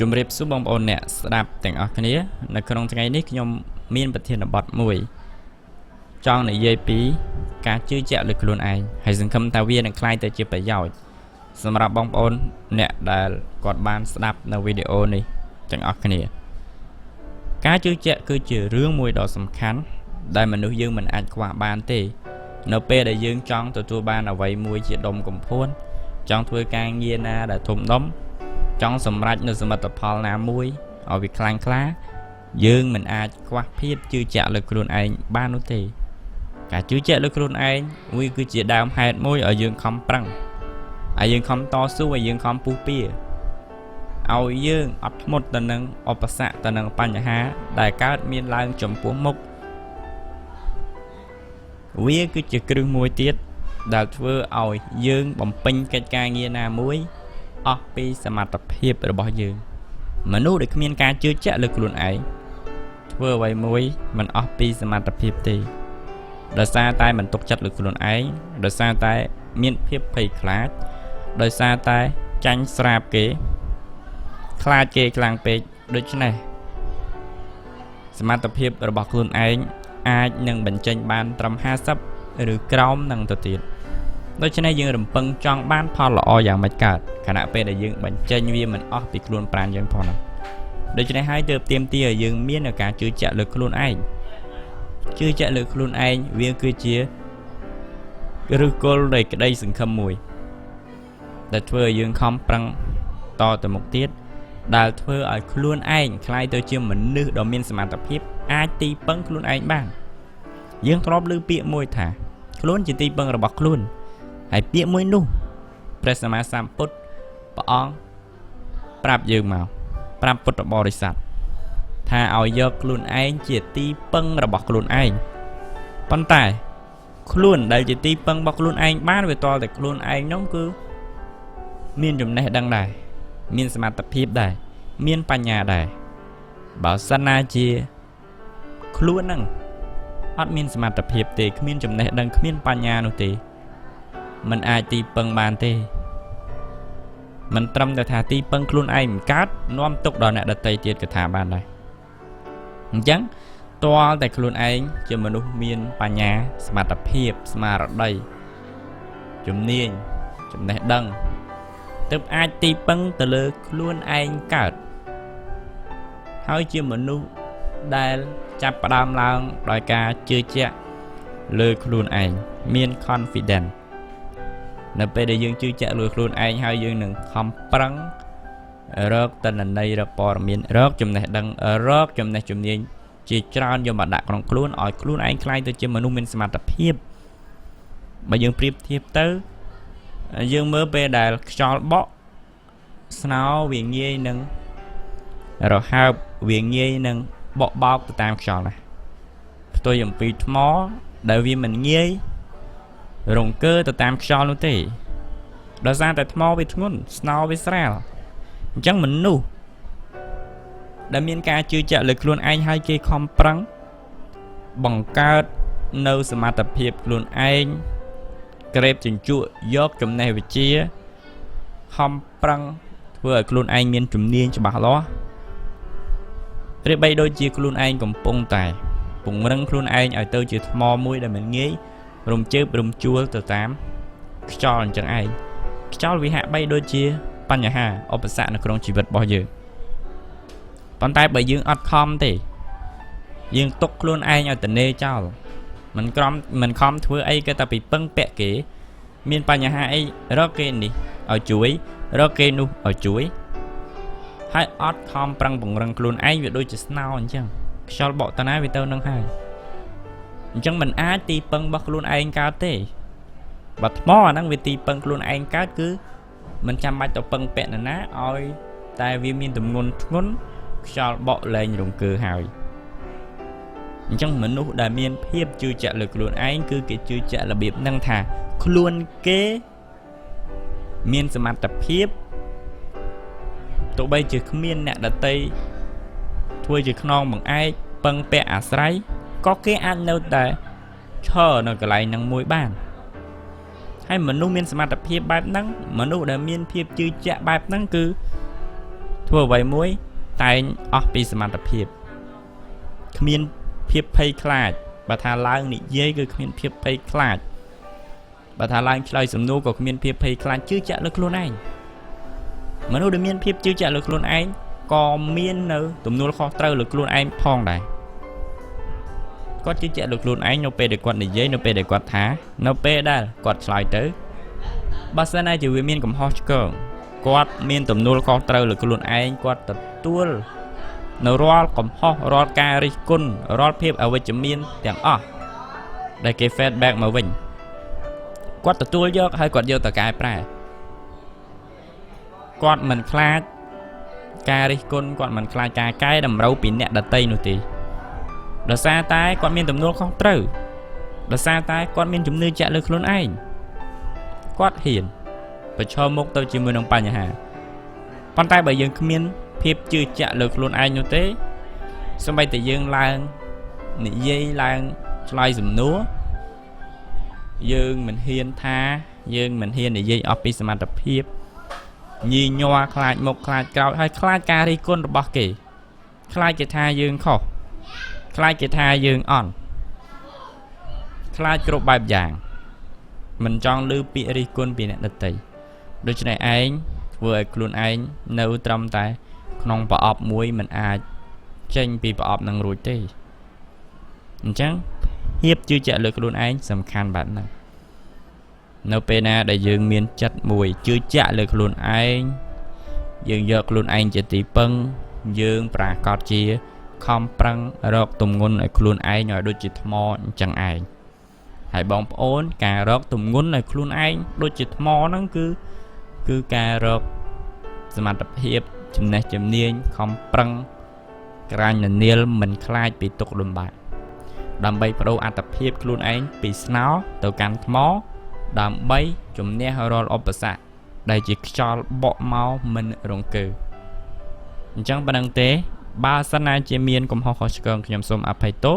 ជំរាបសួរបងប្អូនអ្នកស្ដាប់ទាំងអស់គ្នានៅក្នុងថ្ងៃនេះខ្ញុំមានប្រធានបទមួយចង់និយាយពីការជឿជាក់លើខ្លួនឯងហើយសង្ឃឹមថាវានឹងក្លាយទៅជាប្រយោជន៍សម្រាប់បងប្អូនអ្នកដែលគាត់បានស្ដាប់នៅវីដេអូនេះទាំងអស់គ្នាការជឿជាក់គឺជារឿងមួយដ៏សំខាន់ដែលមនុស្សយើងមិនអាចខ្វះបានទេនៅពេលដែលយើងចង់ទទួលបានអ្វីមួយជាដុំកំភួនចង់ធ្វើការងារណាដែលធំដុំចង់សម្រេចនូវសមិទ្ធផលណាមួយឲ្យវាខ្លាំងក្លាយើងមិនអាចខ្វះភាពជឿជាក់លើខ្លួនឯងបាននោះទេការជឿជាក់លើខ្លួនឯងវាគឺជាដើមហេតុមួយឲ្យយើងខំប្រឹងឲ្យយើងខំតស៊ូឲ្យយើងខំពុះពៀឲ្យយើងអត់ធ្មត់ទៅនឹងឧបសគ្គទៅនឹងបញ្ហាដែលកើតមានឡើងចំពោះមុខវាគឺជាគ្រឹះមួយទៀតដែលធ្វើឲ្យយើងបំពេញកិច្ចការងារណាមួយអស់ពីសមត្ថភាពរបស់យើងមនុស្សដែលគ្មានការជឿជាក់លើខ្លួនឯងធ្វើអ្វីមួយមិនអស់ពីសមត្ថភាពទេដោយសារតែមិនទុកចិត្តលើខ្លួនឯងដោយសារតែមានភាពភ័យខ្លាចដោយសារតែចាញ់ស្រាបគេខ្លាចគេខ្លាំងពេកដូច្នេះសមត្ថភាពរបស់ខ្លួនឯងអាចនឹងបញ្ចេញបានត្រឹម50ឬក្រោមនឹងទៅទៀតដូច្នេះយើងរំពឹងចង់បានផលល្អយ៉ាងម៉េចកើតខណៈពេលដែលយើងបញ្ចេញវាមិនអស់ពីខ្លួនប្រាណយើងផងនោះដូច្នេះហើយទើបទាមទារឲ្យយើងមានការជឿជាក់លើខ្លួនឯងជឿជាក់លើខ្លួនឯងវាគឺជាឫសគល់នៃក្តីសង្ឃឹមមួយដែលធ្វើឲ្យយើងខំប្រឹងតទៅមុខទៀតដែលធ្វើឲ្យខ្លួនឯងក្លាយទៅជាមនុស្សដ៏មានសមត្ថភាពអាចទីពឹងខ្លួនឯងបានយើងធ្លាប់ឮពាក្យមួយថាខ្លួនជាទីពឹងរបស់ខ្លួនហើយពាក្យមួយនោះព្រះសម្មាសម្ពុទ្ធព្រះអង្គប្រាប់យើងមកប្រាប់ពុទ្ធបរិស័ទថាឲ្យយកខ្លួនឯងជាទីពឹងរបស់ខ្លួនឯងប៉ុន្តែខ្លួនដែលជាទីពឹងរបស់ខ្លួនឯងបានវាតតែខ្លួនឯងនោះគឺមានចំណេះដឹងដែរមានសមត្ថភាពដែរមានបញ្ញាដែរបើសិនណាជាខ្លួនហ្នឹងអត់មានសមត្ថភាពទេគ្មានចំណេះដឹងគ្មានបញ្ញានោះទេมันអាចទីពឹងបានទេมันត្រឹមតែថាទីពឹងខ្លួនឯងមិនកើតនាំទុកដល់អ្នកដទៃទៀតក៏ថាបានដែរអញ្ចឹងតើតែខ្លួនឯងជាមនុស្សមានបញ្ញាសមត្ថភាពស្មារតីជំនាញចំណេះដឹងទើបអាចទីពឹងទៅលើខ្លួនឯងកើតហើយជាមនុស្សដែលចាប់ផ្ដើមឡើងដោយការជឿជាក់លើខ្លួនឯងមាន confidence នៅពេលដែលយើងជឿជាក់លើខ្លួនឯងហើយយើងនឹងខំប្រឹងរកតនន័យរកព័ត៌មានរកចំណេះដឹងរកចំណេះជំនាញជាច្រើនយកមកដាក់ក្នុងខ្លួនឲ្យខ្លួនឯងក្លាយទៅជាមនុស្សមានសមត្ថភាពបើយើងប្រៀបធៀបទៅយើងមើលពេលដែលខ្យល់បក់ស្នោវាងាយនឹងរហើបវាងាយនឹងបក់បោកទៅតាមខ្យល់ណាផ្ទុយអំពីថ្មដែលវាមិនងាយរង្គើទៅតាមខ្យល់នោះទេដោយសារតែថ្មវាធ្ងន់ស្នោវាស្រាលអញ្ចឹងមនុស្សដែលមានការជឿជាក់លើខ្លួនឯងហើយគេខំប្រឹងបង្កើតនៅសមត្ថភាពខ្លួនឯងក្រេបជញ្ជក់យកចំណេះវិជ្ជាខំប្រឹងធ្វើឲ្យខ្លួនឯងមានជំនាញច្បាស់លាស់ប្រៀបបីដូចជាខ្លួនឯងកំពុងតែពង្រឹងខ្លួនឯងឲ្យទៅជាថ្មមួយដែលមិនងាយរំជើបរំជួលទៅតាមខ្យល់អញ្ចឹងឯងខ្យល់វាហាក់បីដូចជាបញ្ហាឧបសគ្គនៅក្នុងជីវិតរបស់យើងប៉ុន្តែបើយើងអត់ខំទេយើងទុកខ្លួនឯងឲ្យទនេចោលមិនខំធ្វើអីក៏តែពីពឹងពាក់គេមានបញ្ហាអីរកគេនេះឲ្យជួយរកគេនោះឲ្យជួយហើយអត់ខំប្រឹងពង្រឹងខ្លួនឯងវាដូចជាស្នោអញ្ចឹងខ្យល់បក់តាណាវាទៅនឹងហើយអញ្ចឹងមិនអាចទីពឹងរបស់ខ្លួនឯងកើតទេបើថ្មអាហ្នឹងវាទីពឹងខ្លួនឯងកើតគឺមិនចាំបាច់ទៅពឹងពាក់នរណាឲ្យតែវាមានទម្ងន់ធ្ងន់ខ្យល់បក់លែងរង្គើហើយអញ្ចឹងមនុស្សដែលមានភាពជឿជាក់លើខ្លួនឯងគឺគេជឿជាក់របៀបហ្នឹងថាខ្លួនគេមានសមត្ថភាពទោះបីជាគ្មានអ្នកដទៃធ្វើជាខ្នងបង្អែកពឹងពាក់អាស្រ័យក៏គេអាចនៅតែឈរនៅកន្លែងហ្នឹងមួយបានហើយមនុស្សមានសមត្ថភាពបែបហ្នឹងមនុស្សដែលមានភាពជឿជាក់បែបហ្នឹងគឺ ធ ធ្វើអ្វីមួយតែងអស់ពីសមត្ថភាពគ្មានភាពភ័យខ្លាចបើថាឡើងនិយាយគឺគ្មានភាពភ័យខ្លាចបើថាឡើងឆ្លើយសំណួរក៏គ្មានភាពភ័យខ្លាចជឿជាក់លើខ្លួនឯងមនុស្សដែលមានភាពជឿជាក់លើខ្លួនឯងក៏មាននៅទំនួលខុសត្រូវលើខ្លួនឯងផងដែរគាត់ជឿជាក់លើខ្លួនឯងនៅពេលដែលគាត់និយាយនៅពេលដែលគាត់ថានៅពេលដែលគាត់ឆ្លើយទៅបើសិនណាជាវាមានកំហុសឆ្គងគាត់មានទំនួលខុសត្រូវលើខ្លួនឯងគាត់ទទួលនៅរាល់កំហុសរាល់ការរិះគន់រាល់ភាពអវិជ្ជមានទាំងអស់ដែលគេ feedback មកវិញគាត់ទទួលយកហើយគាត់យកទៅកែប្រែគាត់មិនខ្លាចការរិះគន់គាត់មិនខ្លាចការកែតម្រូវពីអ្នកដទៃនោះទេដោយសារតែគាត់មានទំនួលខុសត្រូវដោយសារតែគាត់មានជំនឿជាក់លើខ្លួនឯងគាត់ហ៊ានប្រឈមមុខទៅជាមួយនឹងបញ្ហាប៉ុន្តែបើយើងគ្មានភាពជឿជាក់លើខ្លួនឯងនោះទេសូម្បីតែយើងឡើងនិយាយឡើងឆ្លើយសំណួរយើងមិនហ៊ានថាយើងមិនហ៊ាននិយាយអស់ពីសមត្ថភាពញីញ័រខ្លាចមុខខ្លាចក្រោយហើយខ្លាចការរិះគន់របស់គេខ្លាចគេថាយើងខុសខ្លាចគេថាយើងអន់ខ្លាចគ្រប់បែបយ៉ាងមិនចង់ឮពាក្យរិះគន់ពីអ្នកដទៃដូច្នេះឯងធ្វើឲ្យខ្លួនឯងនៅត្រឹមតែក្នុងប្រអប់មួយមិនអាចចេញពីប្រអប់នឹងរួចទេអញ្ចឹងភាពជឿជាក់លើខ្លួនឯងសំខាន់បែបហ្នឹងនៅពេលណាដែលយើងមានចិត្តមួយជឿជាក់លើខ្លួនឯងយើងយកខ្លួនឯងជាទីពឹងយើងប្រាកដជាខំប្រឹងរកទម្ងន់ឲ្យខ្លួនឯងឲ្យដូចជាថ្មអញ្ចឹងឯងហើយបងប្អូនការរកទម្ងន់ឲ្យខ្លួនឯងដូចជាថ្មហ្នឹងគឺការរកសមត្ថភាពចំណេះជំនាញខំប្រឹងក្រាញនានាលមិនខ្លាចពីទុក្ខលំបាកដើម្បីបដូរអត្តភាពខ្លួនឯងពីស្នោទៅកាន់ថ្មដើម្បីជំនះរាល់ឧបសគ្គដែលជាខ្យល់បក់មកមិនរង្គើអញ្ចឹងប៉ុណ្្នឹងទេបើសិនណាជាមានកំហុសខុសឆ្គងខ្ញុំសូមអភ័យទោស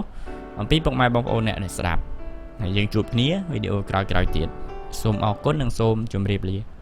អំពីពុកម៉ែបងប្អូនអ្នកដែលស្ដាប់ហើយយើងជួបគ្នាវីដេអូក្រោយៗទៀតសូមអរគុណនិងសូមជម្រាបលា